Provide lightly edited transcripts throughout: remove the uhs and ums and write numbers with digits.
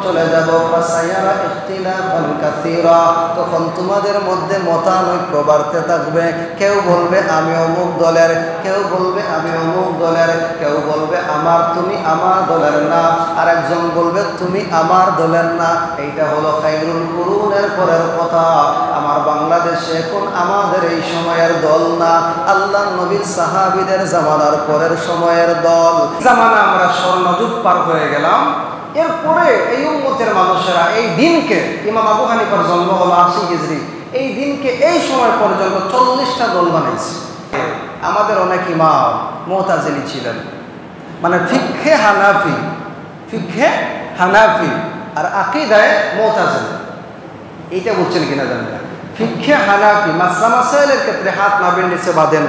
চলে যাব ফাসায়ারা ইখতিলাফান কাসীরা, তখন তোমাদের মধ্যে মতানৈক্য বাড়তে থাকবে। কেউ বলবে আমি অমুক দলের, কেউ বলবে আমি অমুক দলের, কেউ বলবে তুমি আমার দলের না, আর একজন বলবে তুমি আমার দলের না। এইটা হলো খায়রুল কুরুনের পরের কথা। আমার বাংলাদেশে এখন আমাদের এই সময়ের দল না, আল্লাহর নবীর সাহাবীদের জামানার পরের সময়ের দল। জামানা আমরা স্বর্ণযুগ পার হয়ে গেলাম। এরপরে এই উম্মতের মানুষেরা এই দিনকে, ইমাম আবু হানিফার জন্ম হলো ৮০ হিজরি, এই দিনকে এই সময় পর্যন্ত ৪০টা দল বানাইছে। আমাদের অনেক ইমাম মুতাজিলি ছিলেন, মানে ফিকহে হানাফি আর আকীদায়ে মুতাজিলি। এইটা বুঝছেন কিনা জানেন না? ফিকহে হানাফি মাসলা মাসাইলের ক্ষেত্রে হাত নাভির নিচে বাঁধেন।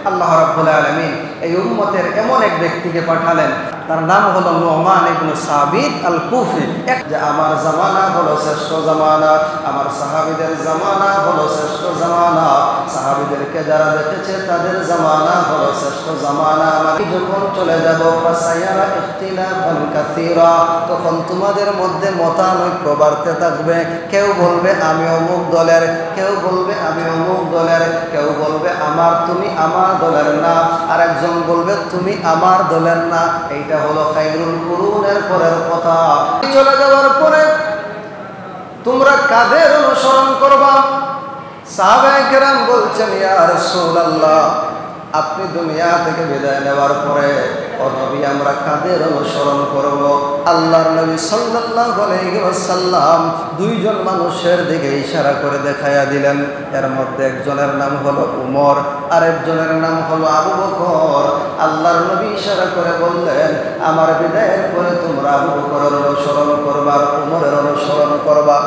আল্লাহ রাব্বুল আলামিন এই উম্মতের এমন এক ব্যক্তিকে পাঠালেন, তার নাম হলো নুমান ইবনে সাবিত আল কুফি। যে আমার জামানা হলো শ্রেষ্ঠ জামানা, আমার সাহাবীদের জামানা হলো শ্রেষ্ঠ জামানা, সাহাবীদেরকে যারা দেখেছে তাদের জামানা হলো শ্রেষ্ঠ জামানা। আমি যখন চলে যাব ফাসায়ারা ইখতিলাফান কাসীরা, তখন তোমাদের মধ্যে মতানৈক্য বাড়তে থাকবে। কেউ বলবে আমি অমুক দলের, কেউ বলবে আমি অমুক দলের, কেউ বলবে তুমি আমার দলের না, আর একজন বলবে তুমি আমার দলের না। এইটা হলো খায়রুল কুরুনের পরের কথা। চলে যাওয়ার পরে তোমরা কাদের অনুসরণ করবা? সাহাবায়ে কেরাম বলছেন ইয়া রাসূলুল্লাহ, আপনি দুনিয়া থেকে বিদায় নেওয়ার পরে ও নবী আমরা কাদের অনুসরণ করব? আল্লাহর নবী সাল্লাল্লাহু আলাইহি ওয়াসাল্লাম দুইজন মানুষের দিকে ইশারা করে দেখাইয়া দিলেন। এর মধ্যে একজনের নাম হলো উমর, আর একজনের নাম হলো আবু বকর। আল্লাহর নবী ইশারা করে বললেন, আমার বিদায়ের পরে তোমরা আবু বকরের অনুসরণ করবা, উমরের অনুসরণ করবা।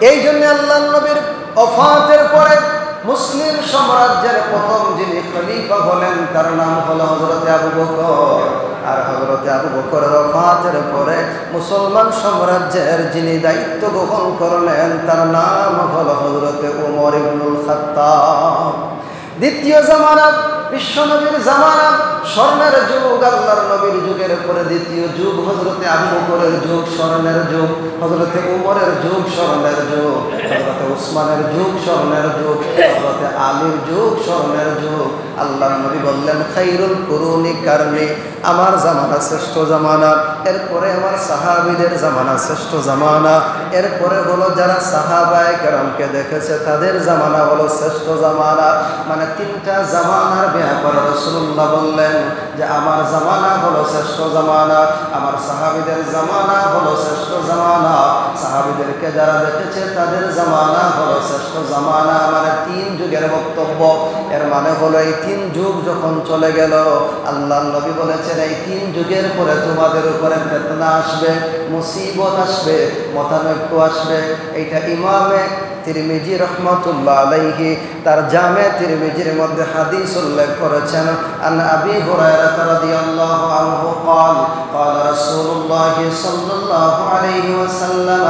এই জন্য আল্লাহর নবীর ওফাতের পরে মুসলিম সাম্রাজ্যের প্রথম যিনি খলিফা হলেন তার নাম হলো হযরতে আবু বকর। আর হযরতে আবু বকরের ওফাতের পরে মুসলমান সাম্রাজ্যের যিনি দায়িত্ব গ্রহণ করলেন তার নাম হলো হযরতে ওমর ইবনুল খাত্তাব। দ্বিতীয় জামানা বিশ্বনবীর জামানা, স্বর্ণের যুগ, আল্লাহর নবীর যুগের পরে দ্বিতীয় যুগ হযরতে আবু বকরের যুগ, স্বর্ণের যুগ, হযরতে উমরের যুগ, স্বর্ণের যুগ, হযরতে উসমানের যুগ, স্বর্ণের যুগ, হযরতে আলীর যুগ, স্বর্ণের যুগ। আল্লাহর নবী বললেন খায়রুল কুরুনি কারনি, আমার জামানা শ্রেষ্ঠ জামানা, এরপরে আমার সাহাবীদের জামানা শ্রেষ্ঠ জামানা, এরপরে হলো যারা সাহাবায়ে কেরামকে দেখেছে তাদের জামানা হলো শ্রেষ্ঠ জামানা। মানে তিনটা জামানার ব্যাপারে রাসূলুল্লাহ বললেন যে আমার জামানা হলো শ্রেষ্ঠ জামানা, আমার সাহাবীদের জামানা হলো শ্রেষ্ঠ জামানা, সাহাবীদেরকে যারা দেখেছে তাদের জামানা হলো শ্রেষ্ঠ জামানা। মানে তিন যুগের বক্তব্য। এর মানে হলো এই তিন যুগ যখন চলে গেল, আল্লাহর নবী বলেছেন এই তিন যুগের পরে তোমাদের উপরে ফিতনা আসবে, মুসিবত আসবে, মতানৈক্য আসবে। এইটা ইমামে তিরমিজি রহমাতুল্লাহ আলাইহি তার জামে তিরমিজির মধ্যে হাদিস উল্লেখ করেছেন। আন আবি হুরায়রা রাদিয়াল্লাহু আনহু قال قال رسول الله صلى الله عليه وسلم,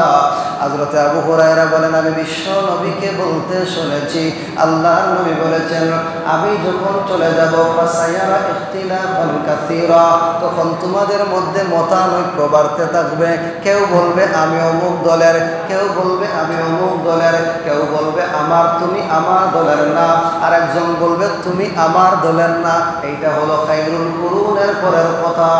হযরতে আবু হুরায়রা বলেন আমি বিশ্ব নবীকে বলতে শুনেছি, আল্লাহর নবী বলেছেন আমি যখন চলে যাব ফাসায়ারা ইখতিলাফান কাসীরা, তখন তোমাদের মধ্যে মতানৈক্য বাড়তে থাকবে। কেউ বলবে আমি অমুক দলের, কেউ বলবে আমি অমুক দলের, কেউ বলবে তুমি আমার দলের না, আর একজন বলবে তুমি আমার দলের না। এইটা হলো খায়রুল কুরুনের পরের কথা।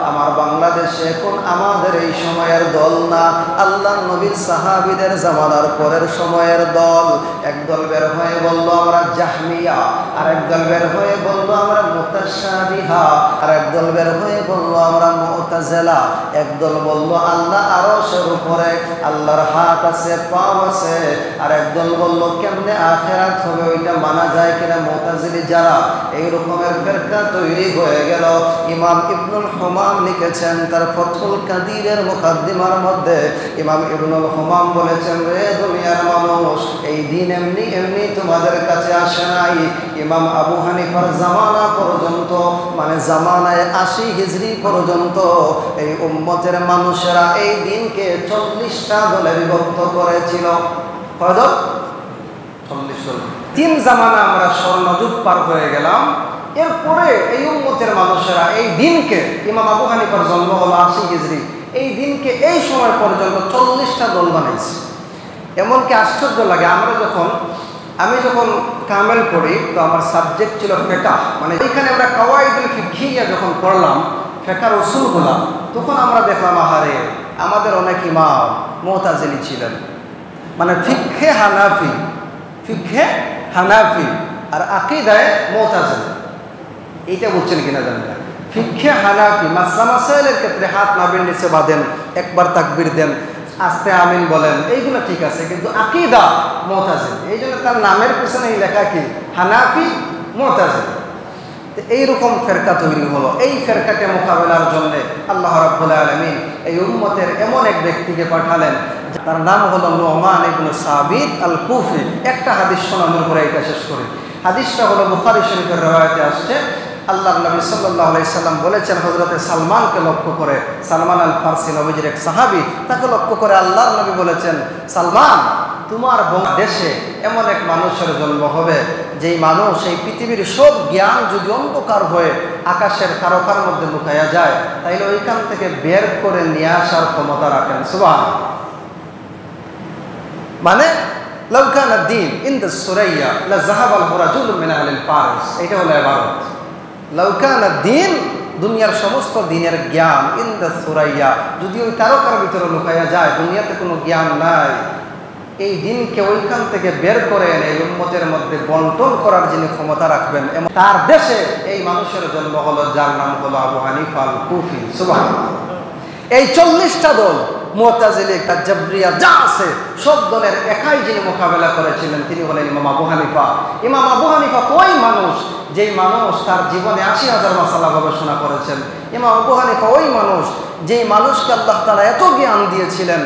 আমার বাংলাদেশে এখন আমাদের এই সময়ের দল না, আল্লাহর নবীর সাহাবীদের জামানার পরের সময়ের দল। একদল বের হয়ে বলল আমরা জাহমিয়া, আর একদল বের হয়ে বলল আমরা মুতাশাবিহা, আর একদল বের হয়ে বলল আমরা মুতাজিলা, একদল বলল আল্লাহ আরশের উপরে, আল্লাহর হাত আছে, পা আছে, আর একদল বলল কেমনে আখিরাত হবে ওইটা মানা যায় কিনা। মুতাজিলি যারা এই রকমের ফিরকা তৈরি হয়ে গেল। ইমাম ইবনুল হুমাম লিখেছেন তার ফাথুল কাদিরের মুকাদ্দিমার মধ্যে, ইমাম ইবনুল হুমাম বলেছেন রে দুনিয়ার মানুষ, এই দিন এমনি এমনি তোমাদের কাছে আসে নাই। ইমাম আবু হানিফার জামানা পর্যন্ত, মানে জামানায় ৮০ হিজরি পর্যন্ত এই উম্মতের মানুষেরা এই দিনকে ৪০টা দলে বিভক্ত করেছিল। কত? ৪০ দল। তিন জামানা আমরা স্বর্ণযুগ পার হয়ে গেলাম। এরপরে এই উম্মতের মানুষেরা এই দিনকে, ইমাম আবু হানিফার জন্ম হলো ৮০ হিজরি, এই দিনকে এই সময় পর্যন্ত দল বানাইছে। এমনকি আশ্চর্য লাগে, আমি যখন কামেল পড়ি তো আমার সাবজেক্ট ছিল ফিকহ, মানে এখানে আমরা কাওয়াইদুল ফিকহিয়া যখন পড়লাম ফিকহের উসুলগুলা, তখন আমরা দেখলাম আহারে আমাদের অনেক ইমাম মুতাজিলি ছিলেন, মানে ফিকহে হানাফি আর আকীদায়ে মুতাজিলি। এইটা বুঝছেন কিনা জানি না। ফিকহে হানাফি মাসলা মাসাইলের ক্ষেত্রে হাত নাভির নিচে বাঁধেন, একবার তাকবীর দেন, আস্তে আমিন বলেন, এইগুলো ঠিক আছে, কিন্তু আকীদা মুতাজিলি, এই জন্য তার নামের পিছনেই লেখা কি হানাফি মুতাজিলি। এইরকম ফেরকা তৈরি হলো। এই ফেরকাকে মোকাবেলার জন্য আল্লাহ রাব্বুল আলামিন এই উম্মতের এমন এক ব্যক্তিকে পাঠালেন, তার নাম হলো নুমান ইবনে সাবিত আল কুফি। একটা হাদিস শোনানোর পরে এটা শেষ করি। হাদিসটা হলো বুখারী শরীফের রওয়ায়াতে আসছে। আল্লাহর নবী সাল্লাল্লাহু আলাইহি সাল্লাম বলেছেন, হযরতে সালমানকে লক্ষ্য করে, সালমান আল ফারসি নবীজির এক সাহাবী, তাকে লক্ষ্য করে আল্লাহর নবী বলেছেন, সালমান, তোমার দেশে এমন এক মানুষের জন্ম হবে যেই মানুষ এই পৃথিবীর সব জ্ঞান যদি অন্ধকার হয়ে আকাশের তারকার মধ্যে লুকায়া যায়, তাইলে ওইখান থেকে বের করে নিয়ে আসার ক্ষমতা রাখেন। সুবহানাল্লাহ। মানে লাউ কানা দ্বীন ইনদা সুরাইয়া লা যাহাবাল রাজুলুম মিন আহলিল ফারিস, এটা হলো ইবারত। লাউ কানা দ্বীন, দুনিয়ার সমস্ত দিনের জ্ঞান, ইনদা সুরাইয়া, যদি ওই তারকার ভিতরে লুকায়া যায়, দুনিয়াতে কোনো জ্ঞান নাই, এই দিনকে ওইখান থেকে বের করে এনে এই উম্মতের মধ্যে বন্টন করার যিনি ক্ষমতা রাখবেন, এবং তার দেশে এই মানুষের জন্ম হলো যার নাম হলো আবু হানিফা আল কুফি। সুবহানাল্লাহ। এই 40টা দল মুতাজিলি, জাবরিয়া যা আছে সব দলের একাই যিনি মোকাবেলা করেছিলেন তিনি হলেন ইমাম আবু হানিফা। ইমাম আবু হানিফা তো ওই মানুষ যেই মানুষ তার জীবনে 80,000 মাসালা গবেষণা করেছেন। ইমাম আবু হানিফা ওই মানুষ যেই মানুষকে আল্লাহ তাআলা এত জ্ঞান দিয়েছিলেন।